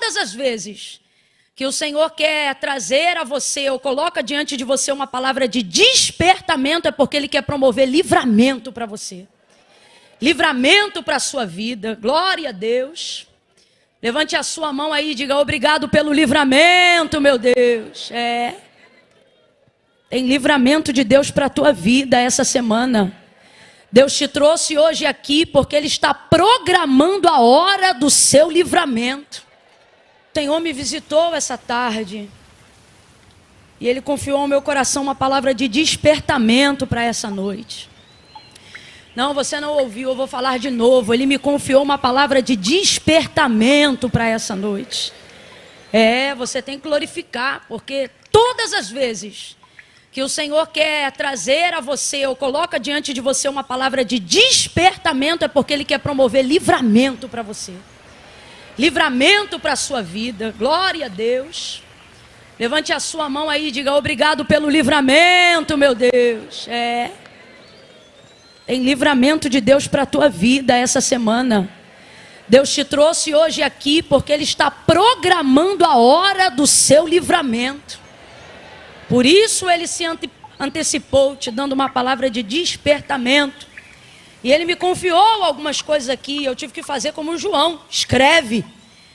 todas as vezes que o Senhor quer trazer a você ou coloca diante de você uma palavra de despertamento, é porque Ele quer promover livramento para você. Livramento para a sua vida. Glória a Deus. Levante a sua mão aí e diga: obrigado pelo livramento, meu Deus. Tem livramento de Deus para a tua vida essa semana. Deus te trouxe hoje aqui porque Ele está programando a hora do seu livramento. O Senhor me visitou essa tarde e Ele confiou ao meu coração uma palavra de despertamento para essa noite. Não, você não ouviu, eu vou falar de novo. Ele me confiou uma palavra de despertamento para essa noite. Você tem que glorificar, porque todas as vezes que o Senhor quer trazer a você ou coloca diante de você uma palavra de despertamento, é porque Ele quer promover livramento para você. Livramento para a sua vida. Glória a Deus. Levante a sua mão aí e diga: obrigado pelo livramento, meu Deus. Tem livramento de Deus para a tua vida essa semana. Deus te trouxe hoje aqui porque Ele está programando a hora do seu livramento. Por isso Ele se antecipou, te dando uma palavra de despertamento. E Ele me confiou algumas coisas aqui. Eu tive que fazer como o João: escreve,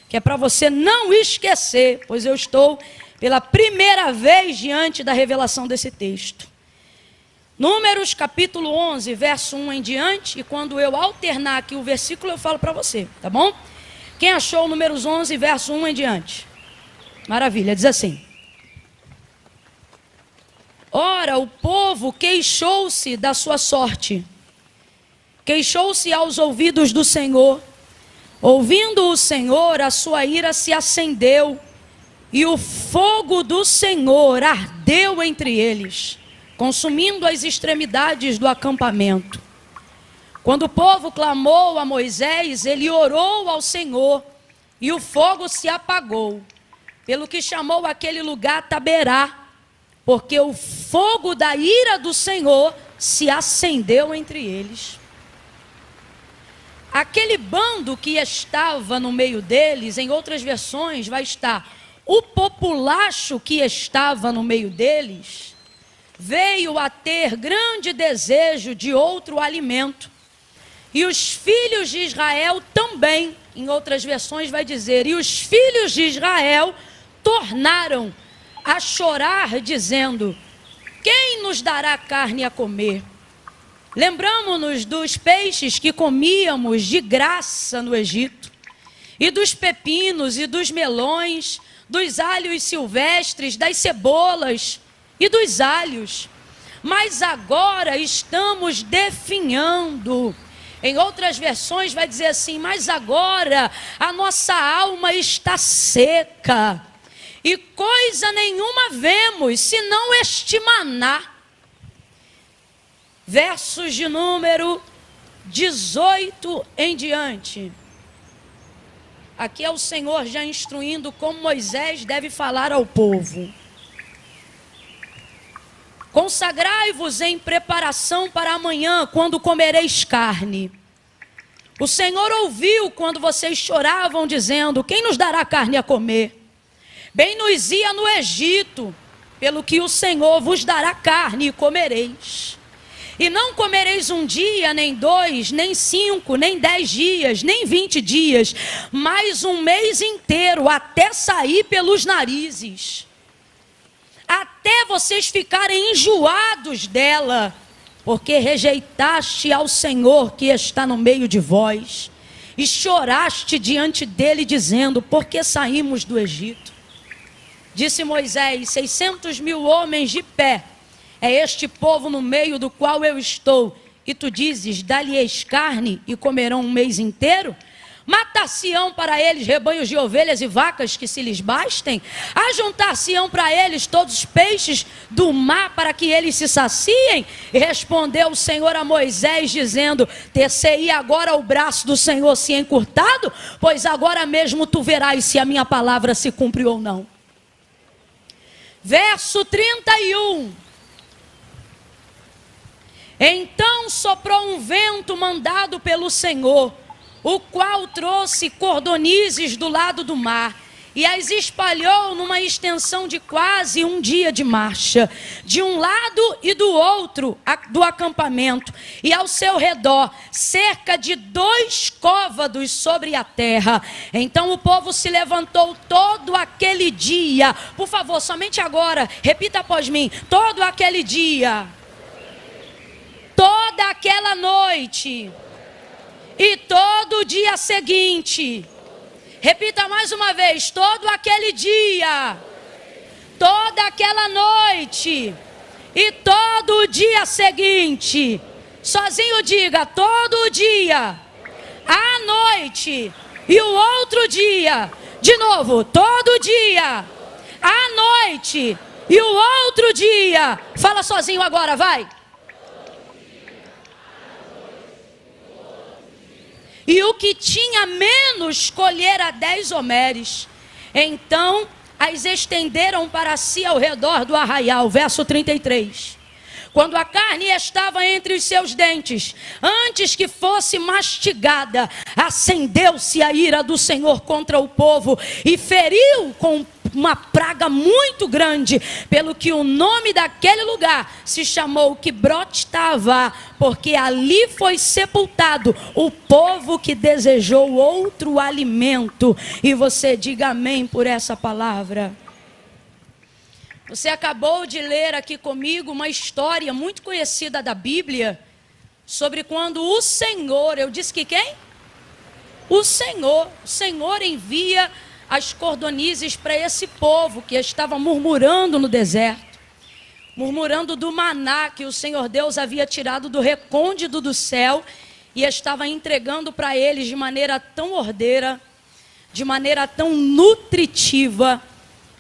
que é para você não esquecer, pois eu estou pela primeira vez diante da revelação desse texto. Números capítulo 11, verso 1 em diante. E quando eu alternar aqui o versículo, eu falo para você, tá bom? Quem achou Números 11, verso 1 em diante? Maravilha, diz assim: ora, o povo queixou-se da sua sorte, queixou-se aos ouvidos do Senhor. Ouvindo o Senhor, a sua ira se acendeu, e o fogo do Senhor ardeu entre eles, consumindo as extremidades do acampamento. Quando o povo clamou a Moisés, ele orou ao Senhor, e o fogo se apagou, pelo que chamou aquele lugar Taberá, porque o fogo da ira do Senhor se acendeu entre eles. Aquele bando que estava no meio deles, em outras versões vai estar: o populacho que estava no meio deles veio a ter grande desejo de outro alimento. E os filhos de Israel também, em outras versões vai dizer: e os filhos de Israel tornaram a chorar, dizendo: quem nos dará carne a comer? Lembramos-nos dos peixes que comíamos de graça no Egito, e dos pepinos e dos melões, dos alhos silvestres, das cebolas e dos alhos. Mas agora estamos definhando. Em outras versões vai dizer assim: mas agora a nossa alma está seca, e coisa nenhuma vemos, senão este maná. Versos de número 18 em diante. Aqui é o Senhor já instruindo como Moisés deve falar ao povo. Consagrai-vos em preparação para amanhã, quando comereis carne. O Senhor ouviu quando vocês choravam, dizendo: quem nos dará carne a comer? Bem nos ia no Egito, pelo que o Senhor vos dará carne e comereis. E não comereis um dia, nem 2, nem 5, nem 10 dias, nem 20 dias, mas um mês inteiro, até sair pelos narizes, até vocês ficarem enjoados dela, porque rejeitaste ao Senhor que está no meio de vós, e choraste diante dele, dizendo: por que saímos do Egito? Disse Moisés: 600.000 homens de pé é este povo no meio do qual eu estou, e tu dizes: dá-lhes carne e comerão um mês inteiro? Matar-se-ão para eles rebanhos de ovelhas e vacas que se lhes bastem? Ajuntar-se-ão para eles todos os peixes do mar para que eles se saciem? E respondeu o Senhor a Moisés, dizendo: ter-se-ia agora o braço do Senhor se encurtado? Pois agora mesmo tu verás se a minha palavra se cumpre ou não. Verso 31. Então soprou um vento mandado pelo Senhor, o qual trouxe cordonizes do lado do mar, e as espalhou numa extensão de quase um dia de marcha, de um lado e do outro do acampamento, e ao seu redor, cerca de 2 côvados sobre a terra. Então o povo se levantou todo aquele dia. Por favor, somente agora, repita após mim: todo aquele dia, toda aquela noite e todo o dia seguinte. Repita mais uma vez: todo aquele dia, toda aquela noite e todo o dia seguinte. Sozinho diga: todo o dia, a noite e o outro dia. De novo: todo dia, a noite e o outro dia. Fala sozinho agora, vai. E o que tinha menos colhera 10 homeres. Então as estenderam para si ao redor do arraial. Verso 33. Quando a carne estava entre os seus dentes, antes que fosse mastigada, acendeu-se a ira do Senhor contra o povo e feriu com uma praga muito grande, pelo que o nome daquele lugar se chamou Quibrot Tavá, porque ali foi sepultado o povo que desejou outro alimento. E você diga amém por essa palavra. Você acabou de ler aqui comigo uma história muito conhecida da Bíblia, sobre quando o Senhor, eu disse que quem? O Senhor envia as cordonizes para esse povo que estava murmurando no deserto, murmurando do maná que o Senhor Deus havia tirado do recôndito do céu e estava entregando para eles de maneira tão ordeira, de maneira tão nutritiva,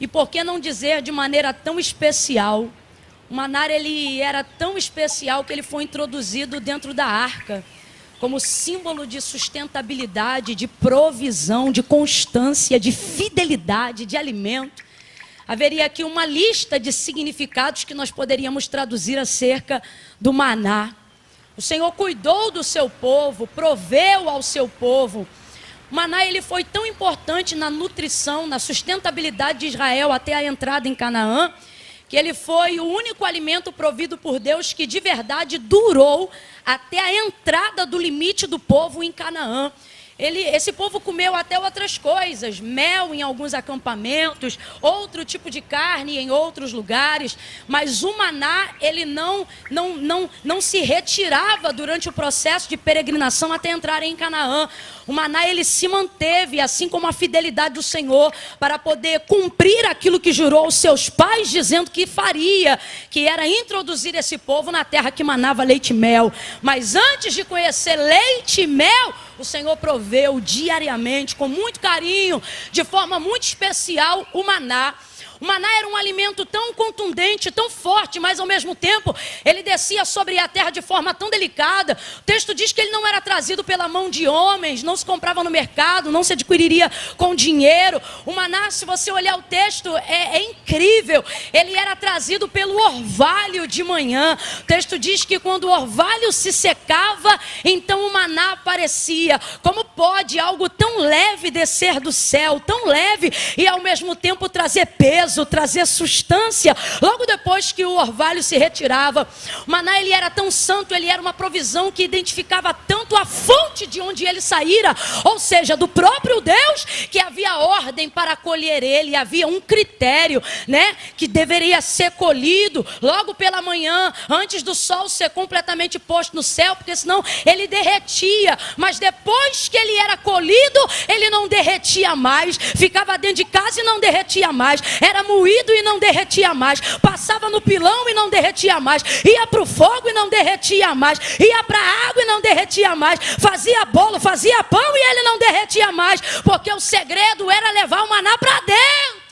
e por que não dizer de maneira tão especial. O maná, ele era tão especial que ele foi introduzido dentro da arca, como símbolo de sustentabilidade, de provisão, de constância, de fidelidade, de alimento. Haveria aqui uma lista de significados que nós poderíamos traduzir acerca do maná. O Senhor cuidou do seu povo, proveu ao seu povo. O maná, ele foi tão importante na nutrição, na sustentabilidade de Israel até a entrada em Canaã, que ele foi o único alimento provido por Deus que de verdade durou até a entrada do limite do povo em Canaã. Esse povo comeu até outras coisas, mel em alguns acampamentos, outro tipo de carne em outros lugares, mas o maná, ele não se retirava durante o processo de peregrinação até entrar em Canaã. O maná, ele se manteve, assim como a fidelidade do Senhor, para poder cumprir aquilo que jurou aos seus pais, dizendo que faria, que era introduzir esse povo na terra que manava leite e mel. Mas antes de conhecer leite e mel, o Senhor proveu diariamente, com muito carinho, de forma muito especial, o maná. O maná era um alimento tão contundente, tão forte, mas ao mesmo tempo ele descia sobre a terra de forma tão delicada. O texto diz que ele não era trazido pela mão de homens, não se comprava no mercado, não se adquiriria com dinheiro. O maná, se você olhar o texto, é incrível. Ele era trazido pelo orvalho de manhã. O texto diz que quando o orvalho se secava, então o maná aparecia. Como pode algo tão leve descer do céu, tão leve, e ao mesmo tempo trazer peso, trazer substância, logo depois que o orvalho se retirava? O maná, ele era tão santo, ele era uma provisão que identificava tanto a fonte de onde ele saíra, ou seja, do próprio Deus, que havia ordem para colher ele, havia um critério, né, que deveria ser colhido logo pela manhã, antes do sol ser completamente posto no céu, porque senão ele derretia. Mas depois que ele era colhido, ele não derretia mais, ficava dentro de casa e não derretia mais, era moído e não derretia mais, passava no pilão e não derretia mais, ia para o fogo e não derretia mais, ia para a água e não derretia mais, fazia bolo, fazia pão e ele não derretia mais, porque o segredo era levar o maná para dentro.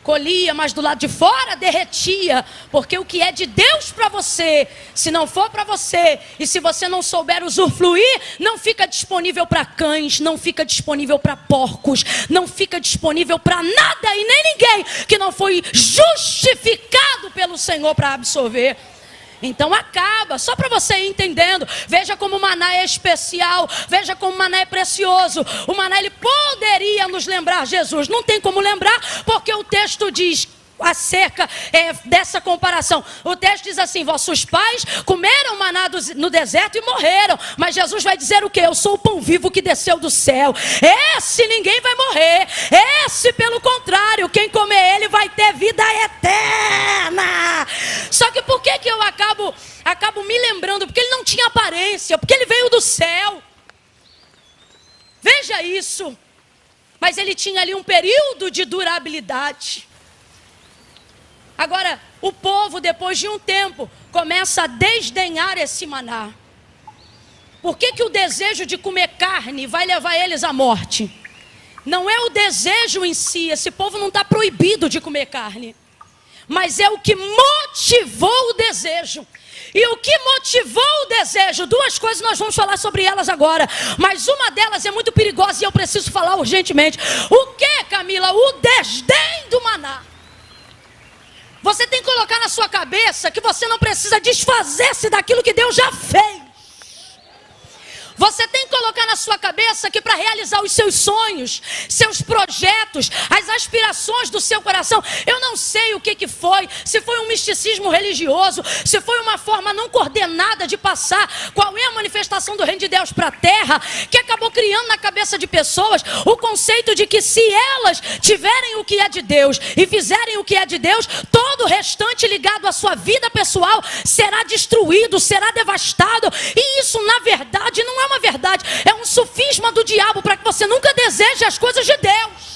Colhia, mas do lado de fora derretia, porque o que é de Deus para você, se não for para você, e se você não souber usufruir, não fica disponível para cães, não fica disponível para porcos, não fica disponível para nada e nem ninguém que não foi justificado pelo Senhor para absorver. Então acaba, só para você ir entendendo. Veja como o maná é especial, veja como o maná é precioso. O maná, ele poderia nos lembrar Jesus, não tem como lembrar, porque o texto diz acerca dessa comparação. O texto diz assim: vossos pais comeram maná no deserto e morreram, mas Jesus vai dizer o quê? Eu sou o pão vivo que desceu do céu. Esse ninguém vai morrer, esse pelo contrário, quem comer ele vai ter vida eterna. Só que por que eu acabo me lembrando? Porque ele não tinha aparência, porque ele veio do céu. Veja isso. Mas ele tinha ali um período de durabilidade. Agora, o povo, depois de um tempo, começa a desdenhar esse maná. Por que o desejo de comer carne vai levar eles à morte? Não é o desejo em si, esse povo não está proibido de comer carne. Mas é o que motivou o desejo. E o que motivou o desejo? Duas coisas nós vamos falar sobre elas agora. Mas uma delas é muito perigosa e eu preciso falar urgentemente. O que, Camila? O desdém do maná. Você tem que colocar na sua cabeça que você não precisa desfazer-se daquilo que Deus já fez. Você tem que colocar na sua cabeça que para realizar os seus sonhos, seus projetos, as aspirações do seu coração, eu não sei o que foi, se foi um misticismo religioso, se foi uma forma não coordenada de passar qual é a manifestação do reino de Deus para a terra, que acabou criando na cabeça de pessoas o conceito de que se elas tiverem o que é de Deus e fizerem o que é de Deus, todo o restante ligado à sua vida pessoal será destruído, será devastado. E isso na verdade não é uma verdade, é um sofisma do diabo para que você nunca deseje as coisas de Deus.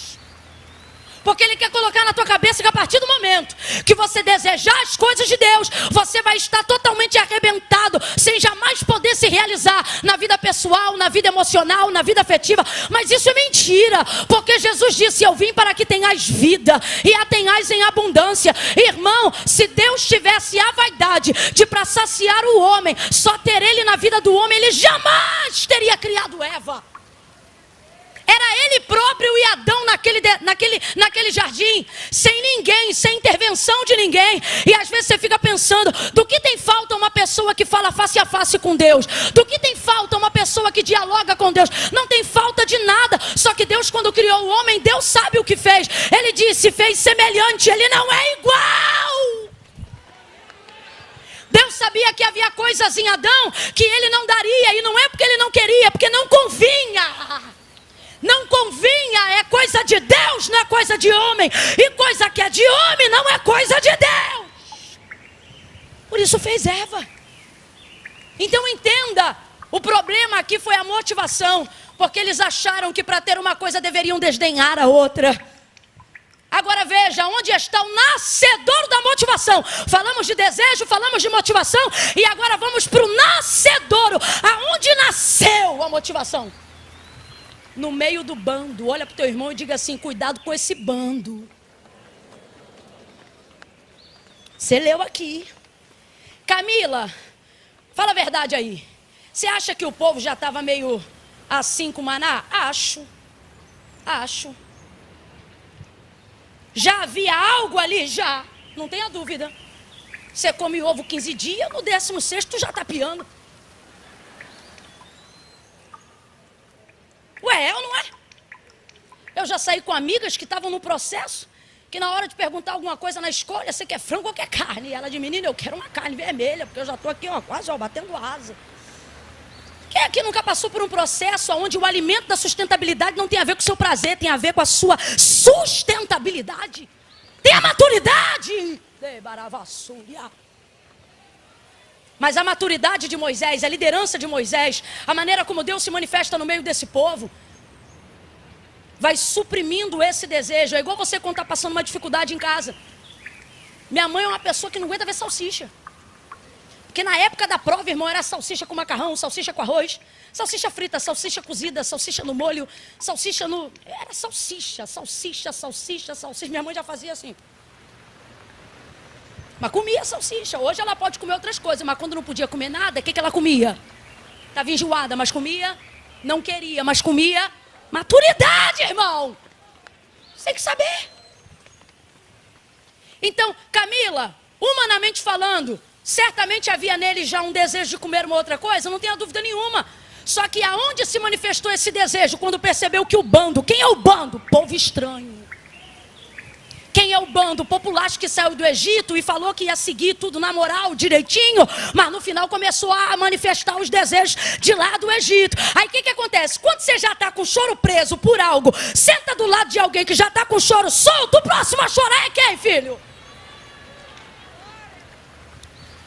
Porque ele quer colocar na tua cabeça que a partir do momento que você desejar as coisas de Deus, você vai estar totalmente arrebentado, sem jamais poder se realizar na vida pessoal, na vida emocional, na vida afetiva. Mas isso é mentira, porque Jesus disse: eu vim para que tenhais vida e a tenhais em abundância. Irmão, se Deus tivesse a vaidade de para saciar o homem, só ter ele na vida do homem, ele jamais teria criado Eva. Era ele próprio e Adão naquele jardim, sem ninguém, sem intervenção de ninguém. E às vezes você fica pensando, do que tem falta uma pessoa que fala face a face com Deus? Do que tem falta uma pessoa que dialoga com Deus? Não tem falta de nada. Só que Deus, quando criou o homem, Deus sabe o que fez. Ele disse, fez semelhante, ele não é igual. Deus sabia que havia coisas em Adão que ele não daria, e não é porque ele não queria, é porque não convinha. Não convinha, é coisa de Deus, não é coisa de homem. E coisa que é de homem não é coisa de Deus. Por isso fez Eva. Então entenda, o problema aqui foi a motivação. Porque eles acharam que para ter uma coisa deveriam desdenhar a outra. Agora veja, onde está o nascedor da motivação? Falamos de desejo, falamos de motivação. E agora vamos para o nascedouro. Aonde nasceu a motivação? No meio do bando. Olha para o teu irmão e diga assim, cuidado com esse bando. Você leu aqui. Camila, fala a verdade aí. Você acha que o povo já estava meio assim com maná? Acho. Já havia algo ali? Já. Não tenha dúvida. Você come ovo 15 dias, no 16º já está piando. Ué, é ou não é? Eu já saí com amigas que estavam no processo, que na hora de perguntar alguma coisa na escolha, você quer frango ou quer carne? E ela de menina, eu quero uma carne vermelha, porque eu já estou aqui, ó, quase ó, batendo asa. Quem aqui nunca passou por um processo onde o alimento da sustentabilidade não tem a ver com o seu prazer, tem a ver com a sua sustentabilidade? Tem a maturidade. Mas a maturidade de Moisés, a liderança de Moisés, a maneira como Deus se manifesta no meio desse povo, vai suprimindo esse desejo. É igual você quando está passando uma dificuldade em casa. Minha mãe é uma pessoa que não aguenta ver salsicha. Porque na época da prova, irmão, era salsicha com macarrão, salsicha com arroz, salsicha frita, salsicha cozida, salsicha no molho, salsicha no... Era salsicha. Minha mãe já fazia assim. Mas comia salsicha. Hoje ela pode comer outras coisas, mas quando não podia comer nada, o que ela comia? Estava enjoada, mas comia. Não queria, mas comia. Maturidade, irmão. Você tem que saber. Então, Camila, humanamente falando, Certamente havia nele já um desejo de comer uma outra coisa, não tenha dúvida nenhuma. Só que aonde se manifestou esse desejo? Quando percebeu que o bando, quem é o bando? Povo estranho. Quem é o bando? O populacho que saiu do Egito e falou que ia seguir tudo na moral, direitinho, mas no final começou a manifestar os desejos de lá do Egito. Aí o que acontece? Quando você já está com o choro preso por algo, senta do lado de alguém que já está com o choro solto, o próximo a chorar é quem, filho?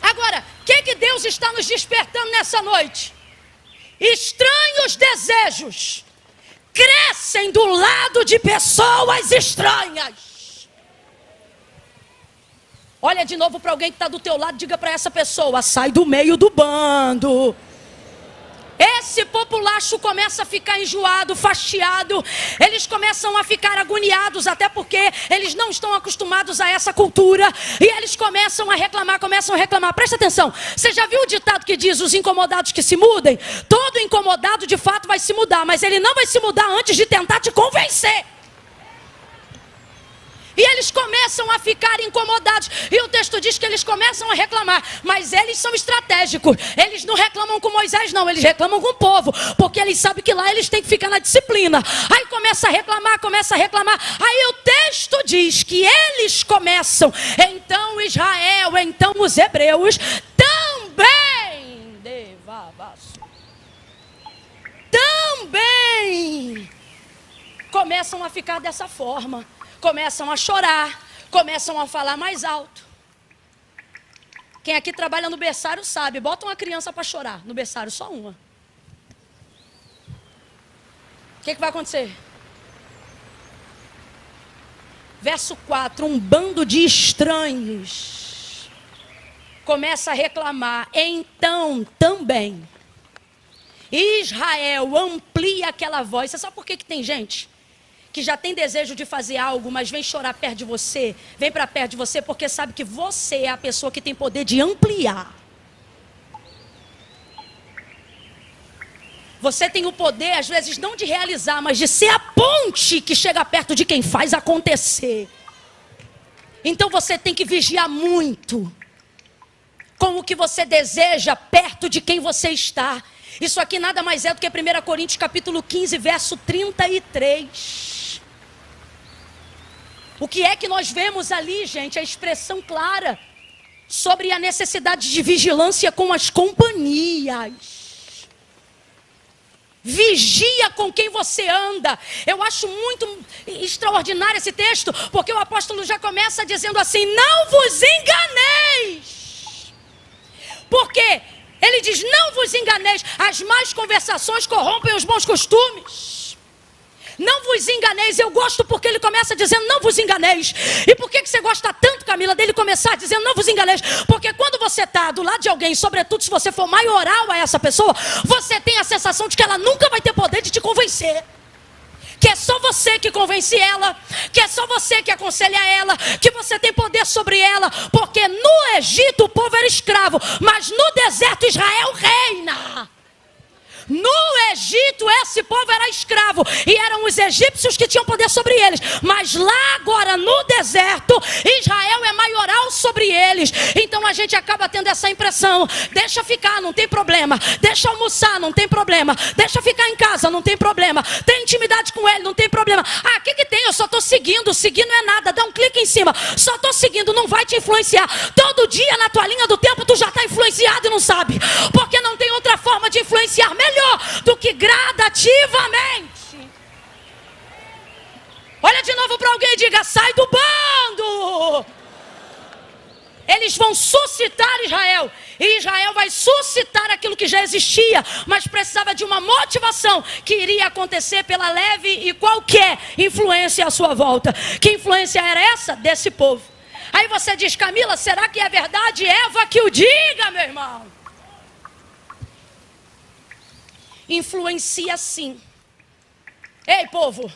Agora, o que Deus está nos despertando nessa noite? Estranhos desejos crescem do lado de pessoas estranhas. Olha de novo para alguém que está do teu lado, diga para essa pessoa, sai do meio do bando. Esse populacho começa a ficar enjoado, fastiado, eles começam a ficar agoniados, até porque eles não estão acostumados a essa cultura, e eles começam a reclamar. Presta atenção, você já viu o ditado que diz, os incomodados que se mudem? Todo incomodado de fato vai se mudar, mas ele não vai se mudar antes de tentar te convencer. E eles começam a ficar incomodados. E o texto diz que eles começam a reclamar. Mas eles são estratégicos. Eles não reclamam com Moisés, não. Eles reclamam com o povo. Porque eles sabem que lá eles têm que ficar na disciplina. Aí começa a reclamar. Aí o texto diz que eles começam. Então Israel, então os hebreus também começam a ficar dessa forma. Começam a chorar, começam a falar mais alto. Quem aqui trabalha no berçário sabe, bota uma criança para chorar no berçário, só uma. O que vai acontecer? Verso 4, um bando de estranhos começa a reclamar. Então também Israel amplia aquela voz. Você sabe por que tem gente que já tem desejo de fazer algo, mas vem chorar perto de você, vem para perto de você, porque sabe que você é a pessoa que tem poder de ampliar. Você tem o poder, às vezes, não de realizar, mas de ser a ponte que chega perto de quem faz acontecer. Então você tem que vigiar muito com o que você deseja perto de quem você está. Isso aqui nada mais é do que 1 Coríntios capítulo 15, verso 33. O que é que nós vemos ali, gente? A expressão clara sobre a necessidade de vigilância com as companhias. Vigia com quem você anda. Eu acho muito extraordinário esse texto, porque o apóstolo já começa dizendo assim: não vos enganeis. Por quê? Ele diz, não vos enganeis, as más conversações corrompem os bons costumes. Não vos enganeis. Eu gosto porque ele começa dizendo, não vos enganeis. E por que você gosta tanto, Camila, dele começar dizendo, não vos enganeis? Porque quando você está do lado de alguém, sobretudo se você for maioral a essa pessoa, você tem a sensação de que ela nunca vai ter poder de te convencer. Que é só você que convence ela, que é só você que aconselha ela, que você tem poder sobre ela, porque no Egito o povo era escravo, mas no deserto Israel reina. No Egito esse povo era escravo e eram os egípcios que tinham poder sobre eles, mas lá agora no deserto Israel é maioral sobre eles. Então a gente acaba tendo essa impressão, deixa ficar, não tem problema, deixa almoçar, não tem problema, deixa ficar em casa, não tem problema, tem intimidade com ele, não tem problema. Ah, o que tem? Eu só estou seguindo não é nada, dá um clique em cima, só estou seguindo, não vai te influenciar. Todo dia na tua linha do tempo tu já está influenciado e não sabe, porque não tem outra forma de influenciar melhor do que gradativamente. Olha de novo para alguém e diga, sai do bando. Eles vão suscitar Israel, e Israel vai suscitar aquilo que já existia, mas precisava de uma motivação que iria acontecer pela leve e qualquer influência à sua volta. Que influência era essa? Desse povo. Aí você diz, Camila, será que é verdade? Eva que o diga, meu irmão. Influencia sim. Ei, povo,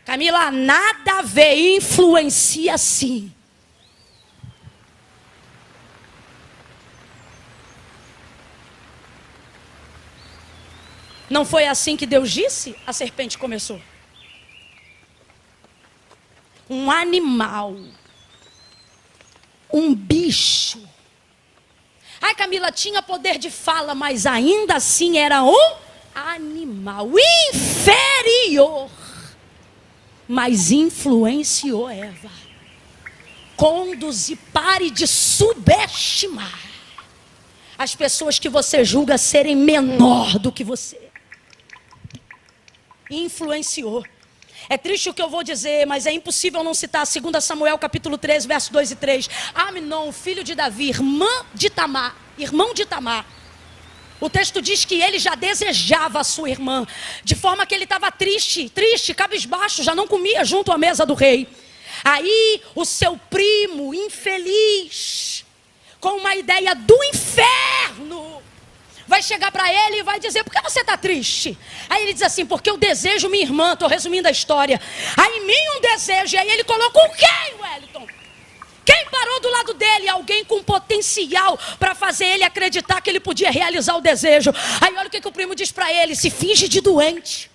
Camila, nada a ver, influencia sim. Não foi assim que Deus disse? A serpente começou. Um animal, um bicho, Ai, Camila, tinha poder de fala, mas ainda assim era um animal inferior. Mas influenciou Eva. Conduze, pare de subestimar as pessoas que você julga serem menor do que você. Influenciou. É triste o que eu vou dizer, mas é impossível não citar 2 Samuel capítulo 13, versos 2 e 3. Amnon, filho de Davi, irmão de Tamar. O texto diz que ele já desejava a sua irmã, de forma que ele estava triste, cabisbaixo, já não comia junto à mesa do rei. Aí o seu primo infeliz, com uma ideia do inferno, vai chegar para ele e vai dizer: por que você está triste? Aí ele diz assim: porque eu desejo minha irmã. Estou resumindo a história. Aí em mim um desejo. E aí ele colocou quem, Wellington? Quem parou do lado dele? Alguém com potencial para fazer ele acreditar que ele podia realizar o desejo. Aí olha o que o primo diz para ele: se finge de doente.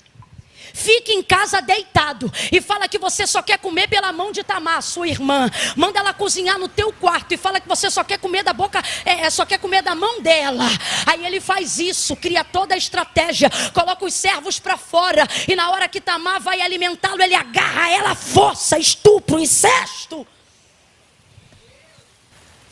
Fique em casa deitado e fala que você só quer comer pela mão de Tamar, sua irmã. Manda ela cozinhar no teu quarto e fala que você só quer comer da boca, só quer comer da mão dela. Aí ele faz isso, cria toda a estratégia, coloca os servos para fora e na hora que Tamar vai alimentá-lo, ele agarra ela, força, estupro, incesto.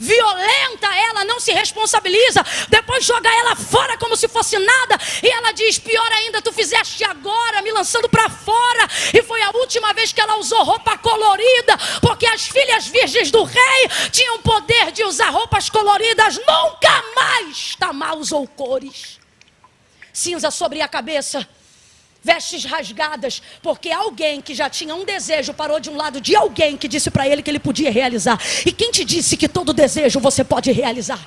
Violenta ela, não se responsabiliza, depois joga ela fora como se fosse nada, e ela diz: pior ainda, tu fizeste agora, me lançando para fora. E foi a última vez que ela usou roupa colorida, porque as filhas virgens do rei tinham poder de usar roupas coloridas. Nunca mais Tamar usou cores. Cinza sobre a cabeça, vestes rasgadas, porque alguém que já tinha um desejo parou de um lado de alguém que disse para ele que ele podia realizar. E quem te disse que todo desejo você pode realizar?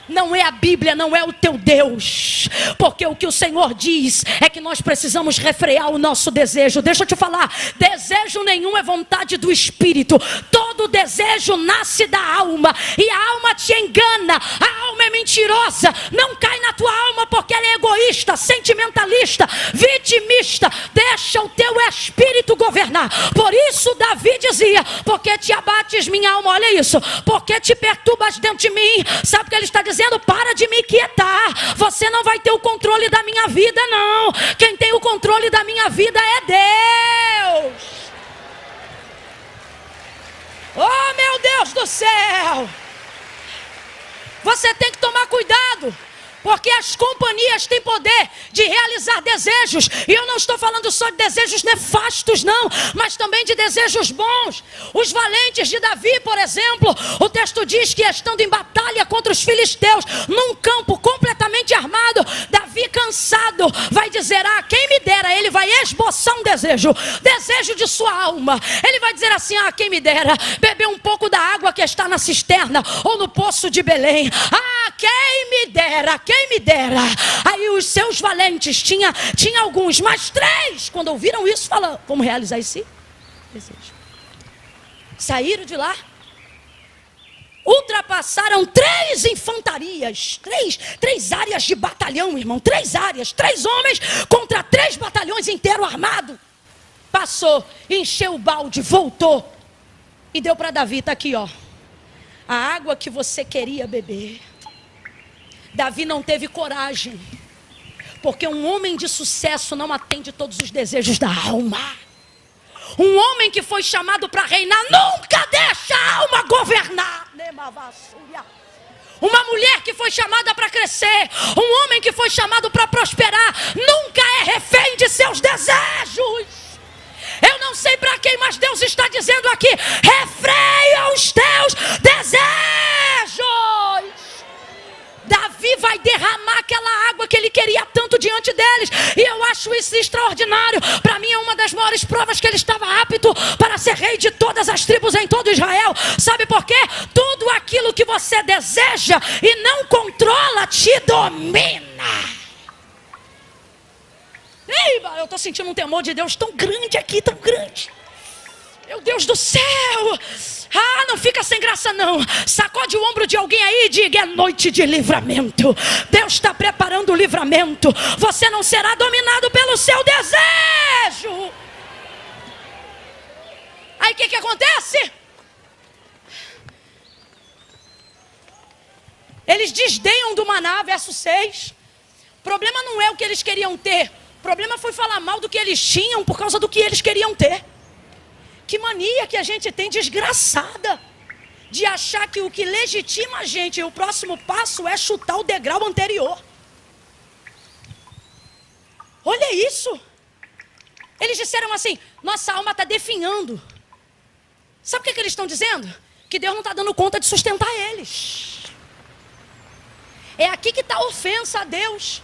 Não é a Bíblia, não é o teu Deus, porque o que o Senhor diz é que nós precisamos refrear o nosso desejo. Deixa eu te falar, desejo nenhum é vontade do Espírito. Todo desejo nasce da alma, e a alma te engana, a alma é mentirosa. Não cai na tua alma porque ela é egoísta, sentimentalista, vitimista. Deixa o teu espírito governar. Por isso Davi dizia: porque te abates minha alma, olha isso, porque te perturbas dentro de mim. Sabe o que ele está dizendo? Para de me quietar. Você não vai ter o controle da minha vida, não. Quem tem o controle da minha vida é Deus. Oh, meu Deus do céu. Você tem que tomar cuidado, porque as companhias têm poder de realizar desejos. E eu não estou falando só de desejos nefastos, não, mas também de desejos bons. Os valentes de Davi, por exemplo, o texto diz que estando em batalha contra os filisteus, num campo completamente armado, Davi cansado vai dizer: ah, quem me dera. Ele vai esboçar um desejo de sua alma. Ele vai dizer assim: ah, quem me dera beber um pouco da água que está na cisterna ou no poço de Belém. Ah, quem me dera, quem me dera. Aí os seus valentes, tinha alguns, mas 3, quando ouviram isso, falaram: vamos realizar esse desejo. Saíram de lá, ultrapassaram 3 infantarias, 3 áreas de batalhão, irmão, 3 áreas, 3 homens contra 3 batalhões inteiros armados. Passou, encheu o balde, voltou e deu para Davi: está aqui, ó, a água que você queria beber. Davi não teve coragem, porque um homem de sucesso não atende todos os desejos da alma. Um homem que foi chamado para reinar nunca deixa a alma governar. Uma mulher que foi chamada para crescer, um homem que foi chamado para prosperar, nunca é refém de seus desejos. Eu não sei para quem, mas Deus está dizendo aqui: refreia os teus desejos. Davi vai derramar aquela água que ele queria tanto diante deles. E eu acho isso extraordinário. Para mim é uma das maiores provas que ele estava apto para ser rei de todas as tribos em todo Israel. Sabe por quê? Tudo aquilo que você deseja e não controla te domina. Ei, eu estou sentindo um temor de Deus tão grande aqui, tão grande. Meu Deus do céu. Ah, não fica sem graça não. Sacode o ombro de alguém aí e diga: é noite de livramento. Deus está preparando o livramento. Você não será dominado pelo seu desejo. Aí o que acontece? Eles desdenham do maná, verso 6. O problema não é o que eles queriam ter. O problema foi falar mal do que eles tinham por causa do que eles queriam ter. Que mania que a gente tem desgraçada de achar que o que legitima a gente, o próximo passo é chutar o degrau anterior. Olha isso. Eles disseram assim, nossa alma está definhando. Sabe o que eles estão dizendo? Que Deus não está dando conta de sustentar eles. É aqui que está a ofensa a Deus.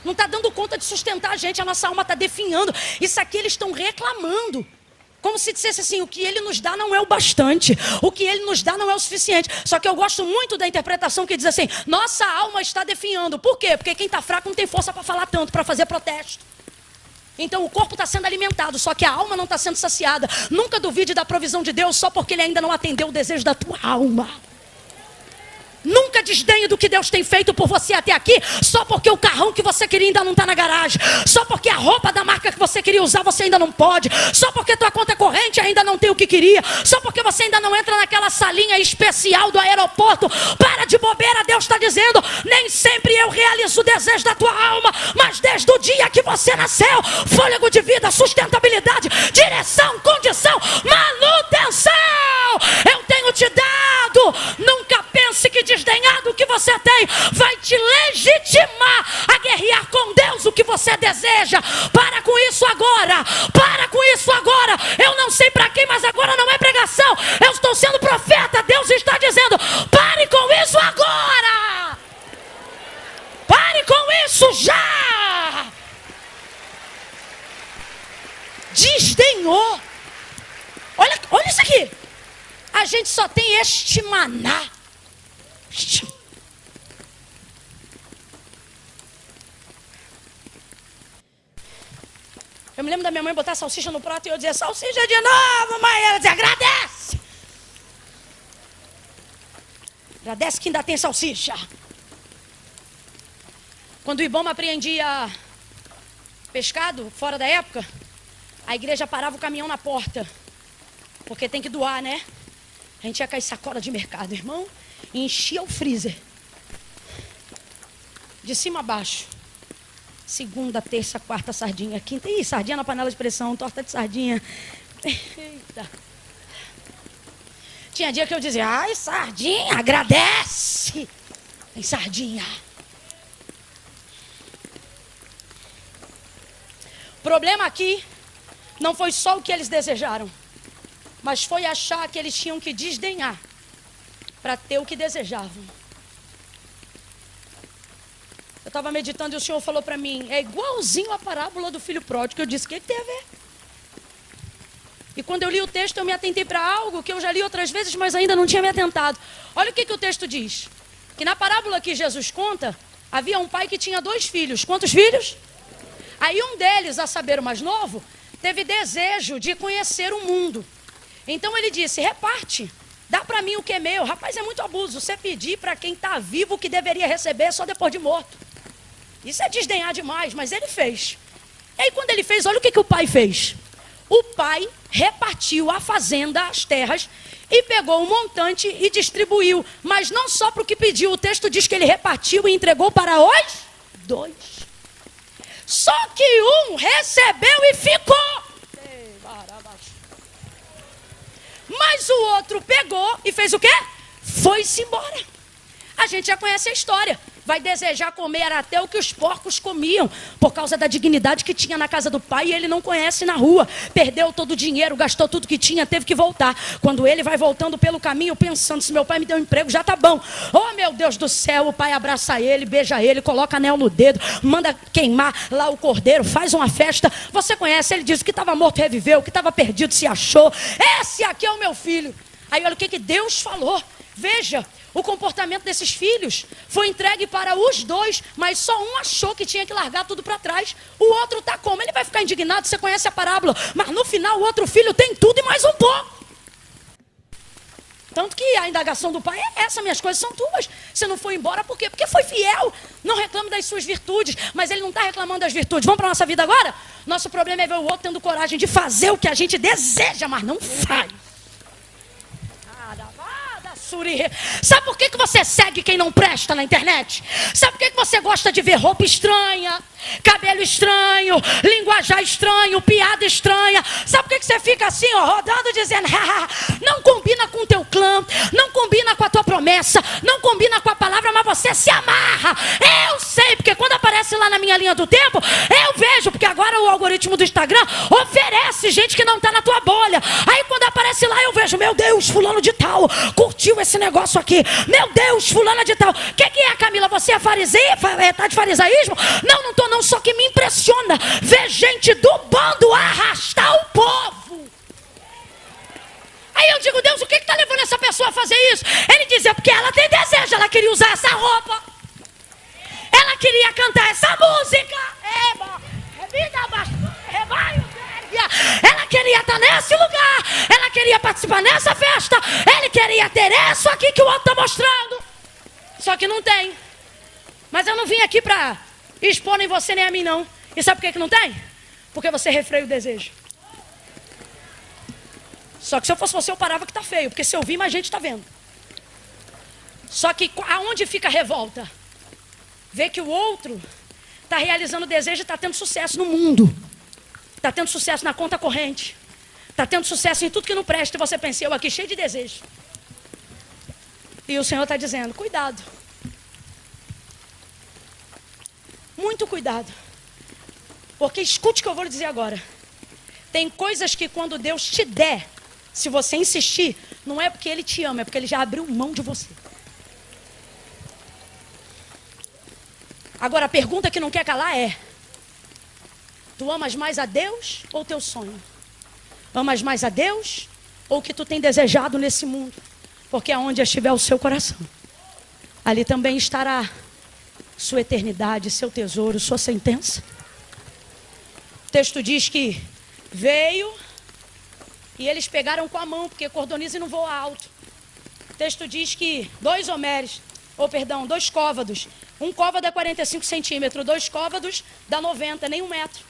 Não está dando conta de sustentar a gente, a nossa alma está definhando. Isso aqui eles estão reclamando. Como se dissesse assim, o que Ele nos dá não é o bastante. O que Ele nos dá não é o suficiente. Só que eu gosto muito da interpretação que diz assim, nossa alma está definhando. Por quê? Porque quem está fraco não tem força para falar tanto, para fazer protesto. Então o corpo está sendo alimentado, só que a alma não está sendo saciada. Nunca duvide da provisão de Deus só porque Ele ainda não atendeu o desejo da tua alma. Nunca desdenhe do que Deus tem feito por você até aqui, só porque o carrão que você queria ainda não está na garagem, só porque a roupa da marca que você queria usar você ainda não pode, só porque tua conta corrente ainda não tem o que queria, só porque você ainda não entra naquela salinha especial do aeroporto. Para de bobeira, Deus está dizendo, nem sempre eu realizo o desejo da tua alma, mas desde o dia que você nasceu, fôlego de vida, sustentabilidade, direção, condição, manutenção, eu tenho te dado. Nunca pense que desdenhar do que você tem vai te legitimar a guerrear com Deus o que você deseja. Para com isso agora. Para com isso agora. Eu não sei para quem, mas agora não é pregação. Eu estou sendo profeta. Deus está dizendo, pare com isso agora. Pare com isso já. Desdenhou. Olha isso aqui. A gente só tem este maná. Eu me lembro da minha mãe botar salsicha no prato e eu dizia, salsicha de novo, mãe. Ela dizia, agradece. Agradece que ainda tem salsicha. Quando o Ibama apreendia pescado, fora da época, a igreja parava o caminhão na porta. Porque tem que doar, né? A gente ia cair sacola de mercado, irmão, e enchia o freezer. De cima a baixo. Segunda, terça, quarta, sardinha. Quinta, sardinha na panela de pressão, torta de sardinha. Eita. Tinha dia que eu dizia, ai, sardinha, agradece. Tem sardinha. O problema aqui não foi só o que eles desejaram, mas foi achar que eles tinham que desdenhar para ter o que desejavam. Eu estava meditando e o Senhor falou para mim, é igualzinho a parábola do filho pródigo. Eu disse, o que tem a ver? E quando eu li o texto, eu me atentei para algo que eu já li outras vezes, mas ainda não tinha me atentado. Olha o que o texto diz. Que na parábola que Jesus conta, havia um pai que tinha 2 filhos. Quantos filhos? Aí um deles, a saber o mais novo, teve desejo de conhecer o mundo. Então ele disse, reparte, dá para mim o que é meu. Rapaz, é muito abuso você pedir para quem está vivo o que deveria receber só depois de morto. Isso é desdenhar demais, mas ele fez. E aí quando ele fez, olha o que o pai fez. O pai repartiu a fazenda, as terras, e pegou o montante e distribuiu. Mas não só para o que pediu, o texto diz que ele repartiu e entregou para os 2. Só que um recebeu e ficou. Mas o outro pegou e fez o quê? Foi-se embora. A gente já conhece a história. Vai desejar comer até o que os porcos comiam, por causa da dignidade que tinha na casa do pai, e ele não conhece na rua. Perdeu todo o dinheiro, gastou tudo que tinha, teve que voltar. Quando ele vai voltando pelo caminho, pensando, se meu pai me deu um emprego, já tá bom. Oh, meu Deus do céu, o pai abraça ele, beija ele, coloca anel no dedo, manda queimar lá o cordeiro, faz uma festa. Você conhece, ele diz que estava morto, reviveu, que estava perdido, se achou. Esse aqui é o meu filho. Aí olha o que Deus falou. Veja, o comportamento desses filhos foi entregue para os 2, mas só um achou que tinha que largar tudo para trás. O outro está como? Ele vai ficar indignado, você conhece a parábola. Mas no final o outro filho tem tudo e mais um pouco. Tanto que a indagação do pai é essa, minhas coisas são tuas. Você não foi embora por quê? Porque foi fiel. Não reclama das suas virtudes, mas ele não está reclamando das virtudes. Vamos para a nossa vida agora? Nosso problema é ver o outro tendo coragem de fazer o que a gente deseja, mas não faz. Sabe por que você segue quem não presta na internet? Sabe por que você gosta de ver roupa estranha, cabelo estranho, linguajar estranho, piada estranha? Sabe por que você fica assim, ó, rodando, dizendo, não combina com o teu clã, não combina com a tua promessa, não combina com a palavra, mas você se amarra. Eu sei, porque quando aparece lá na minha linha do tempo, eu vejo, porque agora o algoritmo do Instagram oferece gente que não está na tua bolha. Aí quando aparece lá, eu vejo, meu Deus, fulano de tal curtiu esse negócio aqui. Meu Deus, fulana de tal. O que é, Camila? Você é fariseia? Tá de farisaísmo? Não tô não, só que me impressiona ver gente do bando arrastar o povo. Aí eu digo, Deus, o que está levando essa pessoa a fazer isso? Ele diz, é porque ela tem desejo, ela queria usar essa roupa, ela queria cantar essa música, ela queria estar nesse lugar, ela queria participar nessa festa, ele queria ter isso aqui que o outro está mostrando, só que não tem. Mas eu não vim aqui para expor nem você nem a mim não. E sabe por que não tem? Porque você refreia o desejo. Só que se eu fosse você, eu parava que tá feio, porque se eu vi, mais gente está vendo. Só que aonde fica a revolta? Ver que o outro está realizando o desejo e está tendo sucesso no mundo. Está tendo sucesso na conta corrente. Está tendo sucesso em tudo que não presta. E você pensa, eu aqui cheio de desejo. E o Senhor está dizendo, cuidado. Muito cuidado. Porque escute o que eu vou lhe dizer agora. Tem coisas que quando Deus te der, se você insistir, não é porque Ele te ama, é porque Ele já abriu mão de você. Agora a pergunta que não quer calar é: tu amas mais a Deus ou teu sonho? Amas mais a Deus ou o que tu tem desejado nesse mundo? Porque aonde estiver o seu coração, ali também estará sua eternidade, seu tesouro, sua sentença. O texto diz que veio e eles pegaram com a mão, porque cordonize não voa alto. O texto diz que 2 côvados. Um côvado é 45 centímetros, 2 côvados dá 90, nem 1 metro.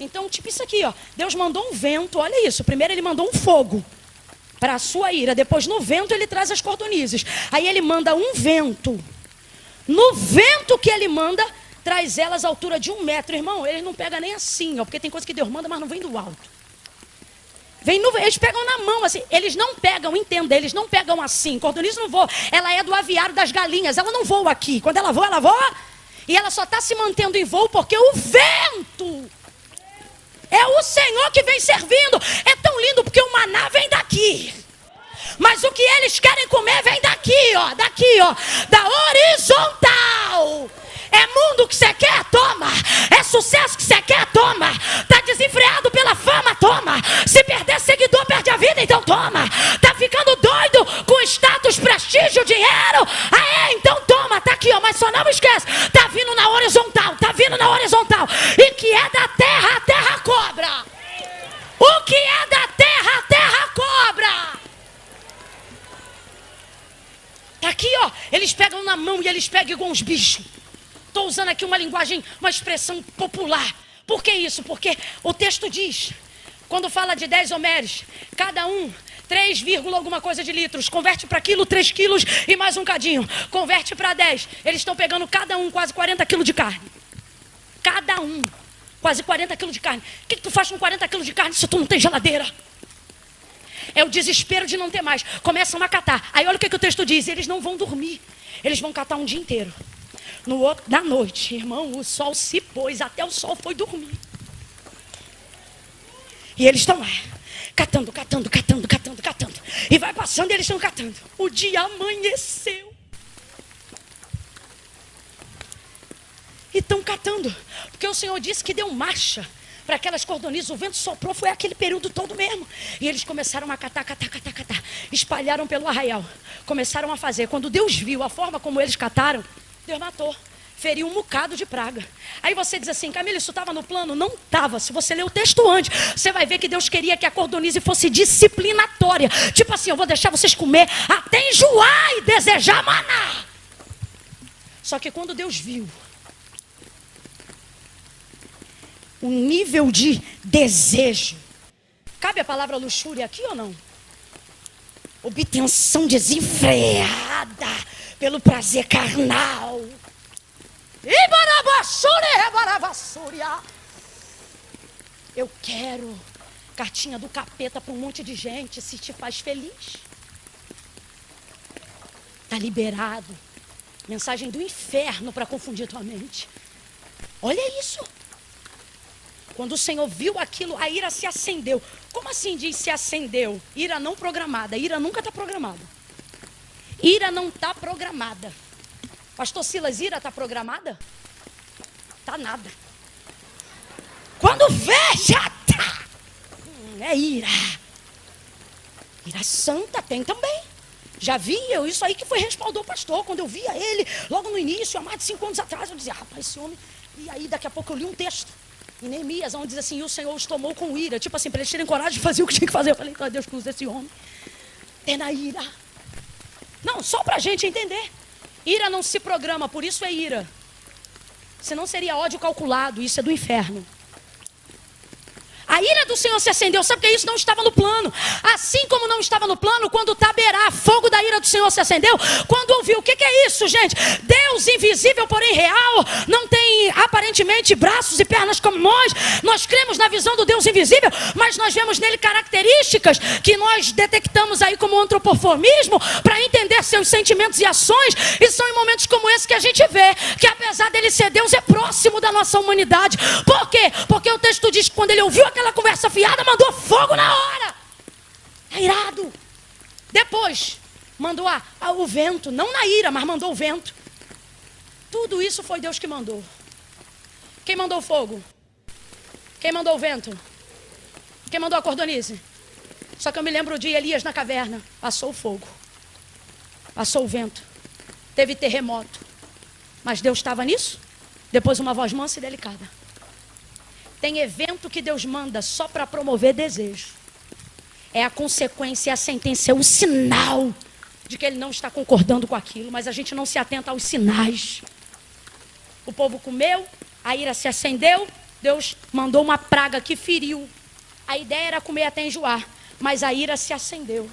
Então, tipo isso aqui, ó. Deus mandou um vento, olha isso. Primeiro ele mandou um fogo para a sua ira. Depois no vento ele traz as cordonizes. Aí ele manda um vento. No vento que ele manda, traz elas à altura de 1 metro. Irmão, eles não pegam nem assim, ó. Porque tem coisa que Deus manda, mas não vem do alto. Eles pegam na mão, assim. Eles não pegam, entenda, eles não pegam assim. Cordonize não voa. Ela é do aviário das galinhas. Ela não voa aqui. Quando ela voa. E ela só está se mantendo em voo porque o vento é o Senhor que vem servindo. É tão lindo porque o maná vem daqui. Mas o que eles querem comer vem daqui, ó. Daqui, ó. Da horizontal. É mundo que você quer? Toma. É sucesso que você quer? Toma. Tá desenfreado pela fama? Toma. Se perder seguidor, perde a vida? Então toma. Tá ficando doido com status, prestígio, dinheiro? Então toma. Tá aqui, ó. Mas só não esquece. Tá vindo na horizontal. Tá vindo na horizontal. E que é da terra, a terra cobra. O que é da terra, a terra cobra. Tá aqui, ó. Eles pegam na mão e eles pegam igual uns bichos. Estou usando aqui uma linguagem, uma expressão popular. Por que isso? Porque o texto diz, quando fala de 10 homeres, cada um 3, alguma coisa de litros, converte para quilo, 3 quilos e mais um cadinho, converte para 10. Eles estão pegando cada um quase 40 quilos de carne. Cada um, quase 40 quilos de carne. O que tu faz com 40 quilos de carne se tu não tem geladeira? É o desespero de não ter mais. Começam a catar. Aí olha o que o texto diz, eles não vão dormir. Eles vão catar um dia inteiro. Na noite, irmão, o sol se pôs, até o sol foi dormir. E eles estão lá, catando. E vai passando e eles estão catando. O dia amanheceu. E estão catando. Porque o Senhor disse que deu marcha para aquelas cordonizes. O vento soprou, foi aquele período todo mesmo. E eles começaram a catar. Espalharam pelo arraial. Começaram a fazer. Quando Deus viu a forma como eles cataram, Deus matou, feriu um bocado de praga. Aí você diz assim, Camila, isso estava no plano? Não estava. Se você ler o texto antes, você vai ver que Deus queria que a cordonize fosse disciplinatória. Tipo assim, eu vou deixar vocês comer até enjoar e desejar maná. Só que quando Deus viu o nível de desejo, cabe a palavra luxúria aqui ou não? obtenção desenfreada pelo prazer carnal. Eu quero cartinha do capeta para um monte de gente. Se te faz feliz, está liberado. Mensagem do inferno para confundir tua mente. Olha isso. Quando o Senhor viu aquilo, a ira se acendeu. Como assim diz se acendeu? Ira não programada. Ira nunca está programada. Ira não está programada. Pastor Silas, ira está programada? Tá nada. Quando vê, já tá. É ira. Ira santa tem também. Já vi eu, isso aí que foi respaldou o pastor. Quando eu via ele, logo no início, há mais de 5 anos atrás, eu dizia, rapaz, esse homem... E aí daqui a pouco eu li um texto em Neemias, onde diz assim, e o Senhor os tomou com ira. Tipo assim, para eles terem coragem de fazer o que tinha que fazer. Eu falei, então Deus cruza esse homem. Tem na ira. Não, só para a gente entender. Ira não se programa, por isso é ira. Senão seria ódio calculado, isso é do inferno. A ira do Senhor se acendeu, sabe porque isso não estava no plano. Assim como não estava no plano, quando o Taberá, fogo da ira do Senhor se acendeu, quando ouviu, o que é isso, gente? Deus invisível, porém real, não tem aparentemente braços e pernas como nós cremos na visão do Deus invisível, mas nós vemos nele características que nós detectamos aí como antropoformismo, para entender seus sentimentos e ações, e são em momentos como esse que a gente vê, que apesar dele ser Deus, é próximo da nossa humanidade. Por quê? Porque o texto diz que quando ele ouviu aquela conversa fiada, mandou fogo na hora. É irado. Depois, mandou o vento. Não na ira, mas mandou o vento. Tudo isso foi Deus que mandou. Quem mandou o fogo? Quem mandou o vento? Quem mandou a cordonize? Só que eu me lembro de Elias na caverna. Passou o fogo. Passou o vento. Teve terremoto. Mas Deus estava nisso? Depois uma voz mansa e delicada. Tem evento que Deus manda só para promover desejo. É a consequência, é a sentença, é o sinal de que ele não está concordando com aquilo. Mas a gente não se atenta aos sinais. O povo comeu, a ira se acendeu, Deus mandou uma praga que feriu. A ideia era comer até enjoar, mas a ira se acendeu.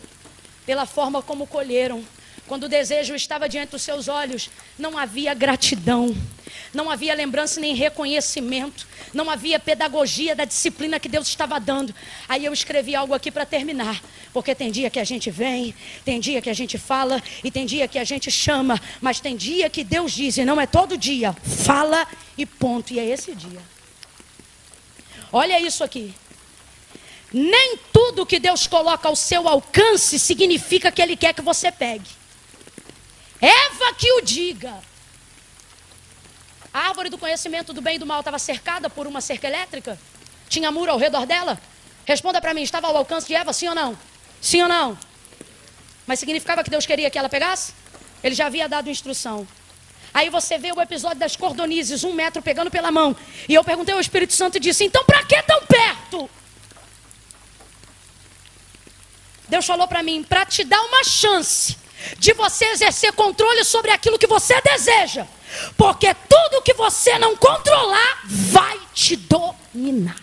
Pela forma como colheram. Quando o desejo estava diante dos seus olhos, não havia gratidão. Não havia lembrança nem reconhecimento. Não havia pedagogia da disciplina que Deus estava dando. Aí eu escrevi algo aqui para terminar. Porque tem dia que a gente vem, tem dia que a gente fala, e tem dia que a gente chama. Mas tem dia que Deus diz, e não é todo dia. Fala e ponto. E é esse dia. Olha isso aqui. Nem tudo que Deus coloca ao seu alcance significa que Ele quer que você pegue. Eva que o diga. A árvore do conhecimento do bem e do mal estava cercada por uma cerca elétrica? Tinha muro ao redor dela? Responda para mim, estava ao alcance de Eva, sim ou não? Sim ou não? Mas significava que Deus queria que ela pegasse? Ele já havia dado instrução. Aí você vê o episódio das cordonizes, 1 metro pegando pela mão. E eu perguntei ao Espírito Santo e disse, então para que tão perto? Deus falou para mim, para te dar uma chance de você exercer controle sobre aquilo que você deseja. Porque tudo que você não controlar vai te dominar.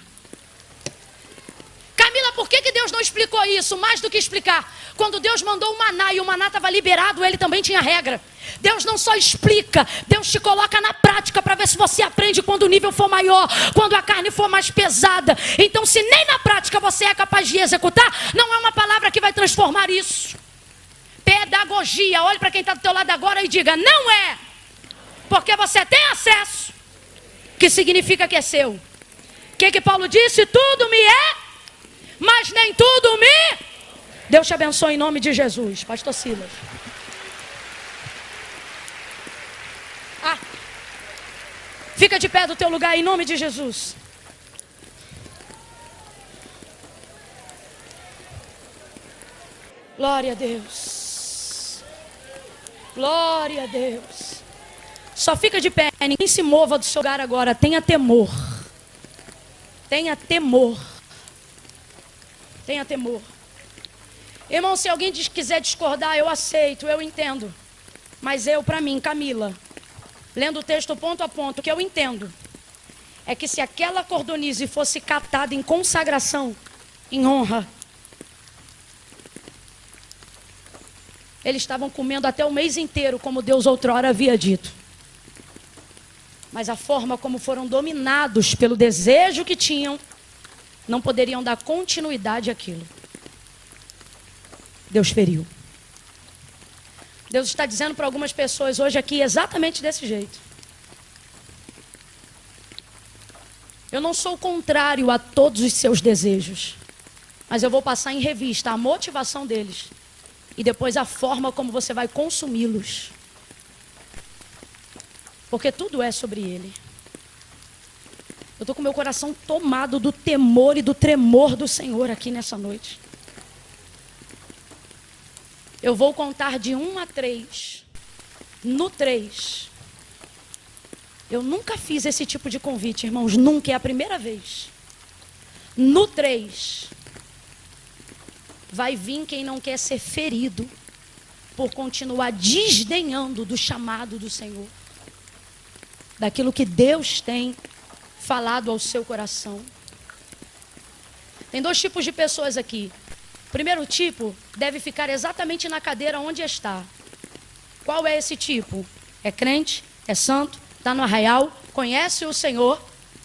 Camila, por que Deus não explicou isso? Mais do que explicar. Quando Deus mandou o maná e o maná estava liberado, ele também tinha regra. Deus não só explica, Deus te coloca na prática para ver se você aprende quando o nível for maior, quando a carne for mais pesada. Então, se nem na prática você é capaz de executar, não é uma palavra que vai transformar isso. Pedagogia, olhe para quem está do teu lado agora e diga, não é. Porque você tem acesso, que significa que é seu. O que Paulo disse? Tudo me é, mas nem tudo me... Deus te abençoe em nome de Jesus. Pastor Silas. Fica de pé do teu lugar em nome de Jesus. Glória a Deus. Glória a Deus. Só fica de pé, ninguém se mova do seu lugar agora. Tenha temor. Tenha temor. Tenha temor. Irmão, se alguém quiser discordar, eu aceito, eu entendo. Mas para mim, Camila, lendo o texto ponto a ponto, o que eu entendo é que se aquela cordonize fosse catada em consagração, em honra, Eles estavam comendo até o mês inteiro, como Deus outrora havia dito. Mas a forma como foram dominados pelo desejo que tinham, não poderiam dar continuidade àquilo. Deus feriu. Deus está dizendo para algumas pessoas hoje aqui exatamente desse jeito. Eu não sou contrário a todos os seus desejos, mas eu vou passar em revista a motivação deles e depois a forma como você vai consumi-los. Porque tudo é sobre ele. Eu estou com meu coração tomado do temor e do tremor do Senhor aqui nessa noite. Eu vou contar de 1 a 3. No 3, eu nunca fiz esse tipo de convite, irmãos. Nunca, é a primeira vez. No 3, vai vir quem não quer ser ferido por continuar desdenhando do chamado do Senhor. Daquilo que Deus tem falado ao seu coração. Tem 2 tipos de pessoas aqui. O primeiro tipo deve ficar exatamente na cadeira onde está. Qual é esse tipo? É crente, é santo, está no arraial, conhece o Senhor,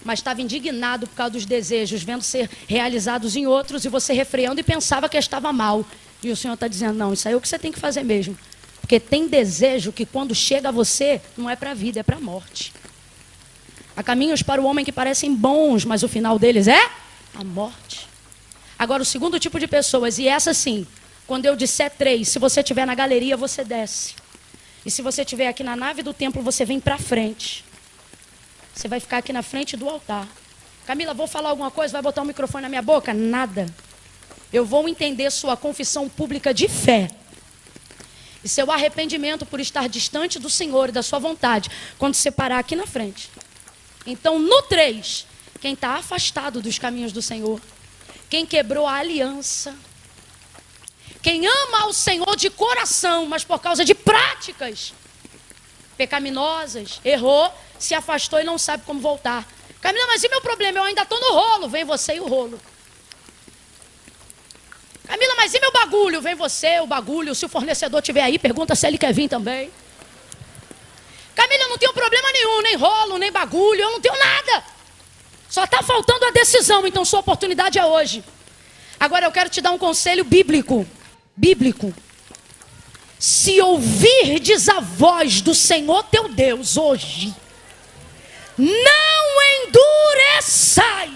mas estava indignado por causa dos desejos, vendo ser realizados em outros, e você refreando e pensava que estava mal. E o Senhor está dizendo, não, isso aí é o que você tem que fazer mesmo. Porque tem desejo que quando chega a você, não é para a vida, é para a morte. Há caminhos para o homem que parecem bons, mas o final deles é a morte. Agora, o segundo tipo de pessoas, e essa sim, quando eu disser 3, se você estiver na galeria, você desce. E se você estiver aqui na nave do templo, você vem para frente. Você vai ficar aqui na frente do altar. Camila, vou falar alguma coisa? Vai botar o microfone na minha boca? Nada. Eu vou entender sua confissão pública de fé. E seu arrependimento por estar distante do Senhor e da sua vontade, quando você parar aqui na frente. Então, no 3, quem está afastado dos caminhos do Senhor, quem quebrou a aliança, quem ama ao Senhor de coração, mas por causa de práticas pecaminosas, errou, se afastou e não sabe como voltar. Camila, mas e meu problema? Eu ainda estou no rolo. Vem você e o rolo. Camila, mas e meu bagulho? Vem você, o bagulho. Se o fornecedor estiver aí, pergunta se ele quer vir também. Camila, eu não tenho problema nenhum, nem rolo, nem bagulho, eu não tenho nada. Só está faltando a decisão, então sua oportunidade é hoje. Agora eu quero te dar um conselho bíblico. Bíblico. Se ouvirdes a voz do Senhor teu Deus hoje, não endureçais.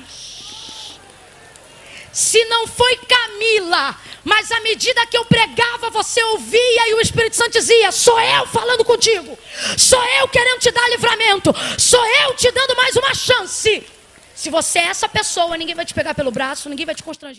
Se não foi Camila, mas à medida que eu pregava, você ouvia e o Espírito Santo dizia, sou eu falando contigo, sou eu querendo te dar livramento, sou eu te dando mais uma chance. Se você é essa pessoa, ninguém vai te pegar pelo braço, ninguém vai te constranger.